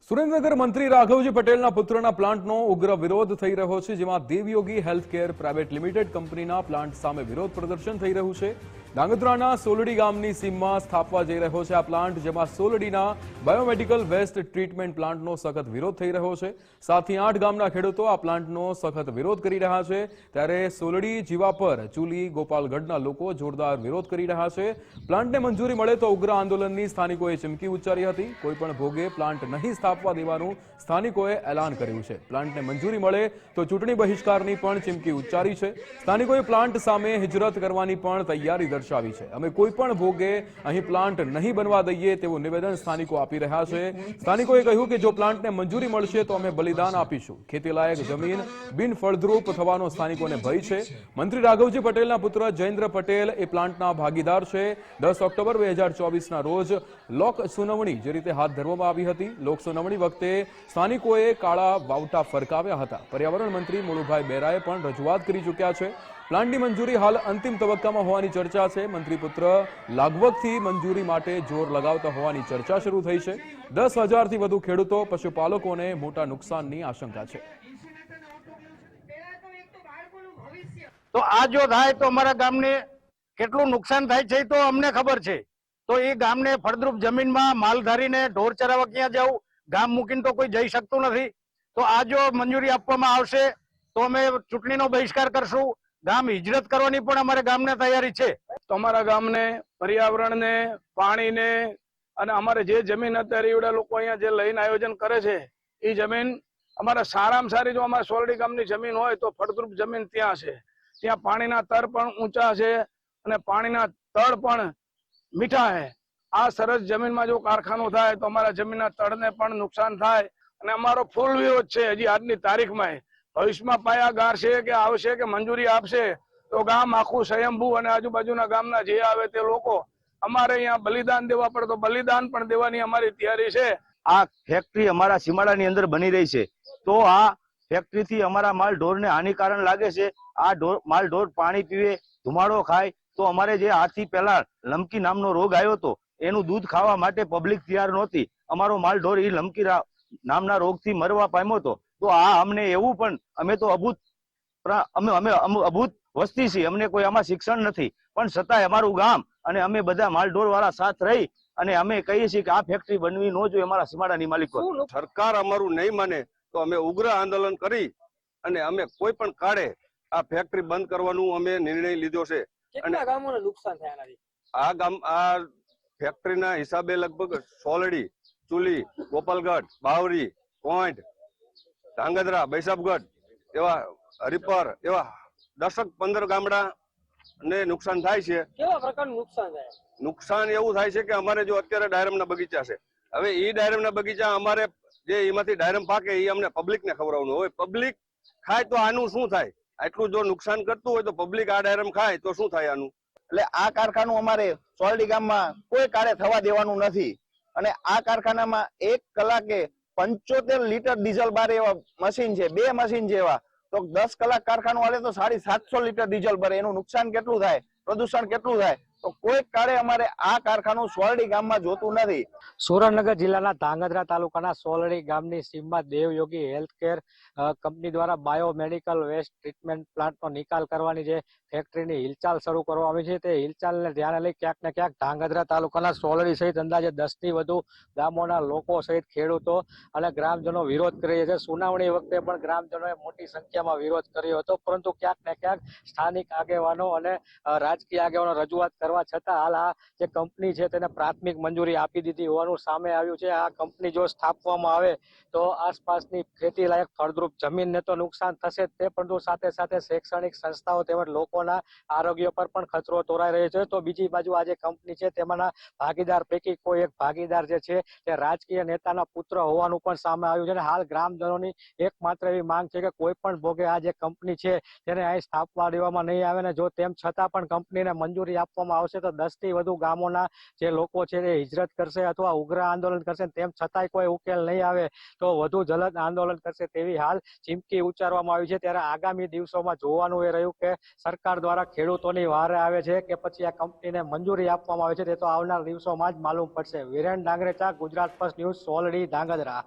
સુરેન્દ્રનગર મંત્રી રાઘવજી પટેલના પુત્રના પ્લાન્ટનો ઉગ્ર વિરોધ થઈ રહ્યો છે, જેમાં દેવયોગી હેલ્થકેર પ્રાઇવેટ લિમિટેડ કંપનીના પ્લાન્ટ સામે વિરોધ પ્રદર્શન થઈ રહ્યું છે। ધાંગધ્રાના સોલડી ગામની સીમમાં સ્થાપવા જઈ રહ્યો છે આ પ્લાન્ટ, જેમાં સોલડીના બાયોમેડિકલ વેસ્ટ ટ્રીટમેન્ટ પ્લાન્ટનો સખત વિરોધ થઈ રહ્યો છે। 7 થી 8 ગામના ખેડૂતો આ પ્લાન્ટનો સખત વિરોધ કરી રહ્યા છે, ત્યારે સોલડી જીવાપર ચુલી ગોપાલગઢના લોકો જોરદાર વિરોધ કરી રહ્યા છે। પ્લાન્ટને મંજૂરી મળે તો ઉગ્ર આંદોલનની સ્થાનિકોએ ચીમકી ઉચ્ચારી હતી। કોઈપણ ભોગે પ્લાન્ટ નહીં સ્થાપવા દેવાનું સ્થાનિકોએ એલાન કર્યું છે। પ્લાન્ટને મંજૂરી મળે તો ચૂંટણી બહિષ્કારની પણ ચીમકી ઉચ્ચારી છે। સ્થાનિકોએ પ્લાન્ટ સામે હિજરત કરવાની પણ તૈયારી દર્શાવી છે। અમે કોઈપણ ભોગે અહીં પ્લાન્ટ નહીં બનવા દઈએ તેવું નિવેદન સ્થાનિકો આપી રહ્યા છે। સ્થાનિકોએ કહ્યું કે જો પ્લાન્ટને મંજૂરી મળશે તો અમે બલિદાન આપીશું। ખેતીલાયક જમીન બિનફળદ્રુપ થવાનો સ્થાનિકોને ભય છે। મંત્રી રાઘવજી પટેલના પુત્ર જયેન્દ્ર પટેલ એ પ્લાન્ટના ભાગીદાર છે। 10 ઓક્ટોબર 2024ના રોજ લોક સુનાવણી જે રીતે હાથ ધરવામાં આવી હતી, લોક સુનાવણી વખતે સ્થાનિકોએ કાળા વાવટા ફરકાવ્યા હતા। પર્યાવરણ મંત્રી મુળુભાઈ બેરાએ પણ રજૂઆત કરી ચૂક્યા છે। પ્લાન્ટની મંજૂરી હાલ અંતિમ તબક્કામાં હોવાની ચર્ચા છે। મંત્રી પુત્ર લાગવગથી મંજૂરી માટે જોર લગાવતા હોવાની ચર્ચા શરૂ થઈ છે। 10,000થી વધુ ખેડૂતો પશુપાલકોને મોટા નુકસાનની આશંકા છે। તો આ જો થાય તો અમારા ગામને કેટલું નુકસાન થાય છે તો અમને ખબર છે। તો એ ગામને ફળદ્રુપ જમીનમાં માલધારીને ઢોર ચરાવવા ક્યાં જવું, ગામ મૂકીને તો કોઈ જઈ શકતું નથી। તો આ જો મંજૂરી આપવામાં આવશે તો અમે ચૂંટણીનો બહિષ્કાર કરશું। ગામ હિજરત કરવાની પણ અમારે ગામને તૈયારી છે। તો અમારા ગામને પર્યાવરણને, પાણીને અને અમારે જે જમીન અત્યારે એવડા લોકો અહીંયા જે લઈને આયોજન કરે છે એ જમીન અમારા સારામાં સારી જો અમારા સોલડી ગામની જમીન હોય તો ફળદ્રુપ જમીન ત્યાં છે। ત્યાં પાણીના તળ પણ ઊંચા છે અને પાણીના તળ પણ મીઠા છે। આ સરસ જમીનમાં જો કારખાનું થાય તો અમારા જમીનના તળને પણ નુકસાન થાય અને અમારો ફૂલ વિરોધ છે હજી આજની તારીખમાં। ભવિષ્યમાં પાયા ગારશે કે આવશે કે મંજૂરી આપશે તો ગામ આખું સ્વયંભૂ અને આજુબાજુના ગામના જે આવે તે લોકો અમારે અહીંયા બલિદાન દેવા પડે તો બલિદાન પણ દેવાની અમારી તૈયારી છે। આ ફેક્ટરી અમારા સીમાડાની અંદર બની રહી છે તો આ ફેક્ટરીથી અમારા માલ ઢોરને હાનિકારક લાગે છે। આ માલ ઢોર પાણી પીવે, ધુમાડો ખાય તો અમારે જે આથી પહેલા લમકી નામનો રોગ આવ્યો હતો એનું દૂધ ખાવા માટે પબ્લિક તૈયાર નહોતી। અમારો માલ ઢોર એ લમકી નામના રોગથી મરવા પામ્યો હતો। તો આ અમને એવું પણ અમે તો અભૂત વસ્તી છીએ, અમને કોઈ આમાં શિક્ષણ નથી, પણ છતાંય અમારું ગામ અને અમે બધા માલઢોર વાળા સાથ રહી અને અમે કહીએ છીએ કે આ ફેક્ટરી બનવી ન જોઈએ અમારા સીમાડાની માલિકો। સરકાર અમારું નહીં માને તો અમે ઉગ્ર આંદોલન કરી અને અમે કોઈ પણ કાળે આ ફેક્ટરી બંધ કરવાનું અમે નિર્ણય લીધો છે। અને ગામોને નુકસાન થાય આ ફેક્ટરીના હિસાબે લગભગ સોલડી, ચુલી, ગોપાલગઢ, બાવરી, પોઈન્ટ, ધાંગધ્રા, બૈસાબગઢ એવા હરિપર એવા 10-15 ગામડા ને નુકસાન થાય છે। કેવા પ્રકારનું નુકસાન થાય? નુકસાન એવું થાય છે કે અમારે જો અત્યારે ડાયરમના બગીચા છે, હવે એ ડાયરમના બગીચા અમારે જે એમાંથી ડાયરમ પાકે એ અમને પબ્લિકને ખવડાવવાનું હોય। પબ્લિક ખાય તો આનું શું થાય? આટલું જો નુકસાન કરતું હોય તો પબ્લિક આ ડાયરમ ખાય તો શું થાય આનું? એટલે આ કારખાનું અમારે સોલડી ગામમાં કોઈ કાળે થવા દેવાનું નથી। અને આ કારખાનામાં 1 કલાકે 75 લીટર ડીઝલ બારે એવા મશીન છે, 2 મશીન છે એવા। તો 10 કલાક કારખાનું હાલે તો 750 લીટર ડીઝલ ભરે, એનું નુકસાન કેટલું થાય, પ્રદૂષણ કેટલું થાય? તો કોઈ કાળે અમારે આ કારખાનું સોલડી ગામમાં જોતું નથી। સુરેન્દ્રનગર જિલ્લાના ધાંગધ્રા તાલુકાના સોલડી ગામની સીમમાં દેવયોગી હેલ્થકેર કંપની દ્વારા બાયોમેડિકલ વેસ્ટ ટ્રીટમેન્ટ પ્લાન્ટનો નિકાલ કરવાની જે ફેક્ટરીની હિલચાલ શરૂ કરવામાં આવી છે, તે હિલચાલને ધ્યાને લઈ ક્યાંક ને ક્યાંક ધાંગધ્રા તાલુકાના સોલડી સહિત અંદાજે 10થી વધુ ગામોના લોકો સહિત ખેડૂતો અને ગ્રામજનો વિરોધ કરી રહ્યા છે। સુનાવણી વખતે પણ ગ્રામજનોએ મોટી સંખ્યામાં વિરોધ કર્યો હતો, પરંતુ ક્યાંક ને ક્યાંક સ્થાનિક આગેવાનો અને રાજકીય આગેવાનો રજૂઆત કરવા છતાં હાલ આ જે કંપની છે તેને પ્રાથમિક મંજૂરી આપી દીધી હોવાનું સામે આવ્યું છે। આ કંપની જો સ્થાપવામાં આવે તો આસપાસની ખેતી લાયક ફળદ્રુપ જમીનને તો નુકસાન થશે તે, પરંતુ સાથે સાથે શૈક્ષણિક સંસ્થાઓ તેમજ લોકોના આરોગ્ય પર પણ ખતરો તોરાઈ રહ્યો છે। તો બીજી બાજુ આ જે કંપની છે તેમાંના ભાગીદાર પૈકી કોઈ એક ભાગીદાર જે છે તે રાજકીય નેતાના પુત્ર હોવાનું પણ સામે આવ્યું છે। અને હાલ ગ્રામજનોની એકમાત્ર એવી માંગ છે કે કોઈ પણ ભોગે આ જે કંપની છે તેને અહીં સ્થાપવા દેવામાં નહીં આવે, ને જો તેમ છતાં પણ કંપનીને મંજૂરી આપવામાં આવશે તો 10થી વધુ ગામોના જે લોકો છે તે હિજરત કરશે અથવા ઉગ્ર આંદોલન કરશે। તેમ છતાંય કોઈ ઉકેલ નહીં આવે તો વધુ જલદ આંદોલન કરશે તેવી હાલ ચીમકી ઉચ્ચારવામાં આવી છે। ત્યારે આગામી દિવસોમાં જોવાનું એ રહ્યું કે સરકાર દ્વારા ખેડૂતોની વારે આવે છે કે પછી આ કંપનીને મંજૂરી આપવામાં આવે છે, તે તો આવનાર દિવસોમાં જ માલુમ પડશે। Viren Dangarecha, Gujarat First News, Soldi, Dhrangadhra.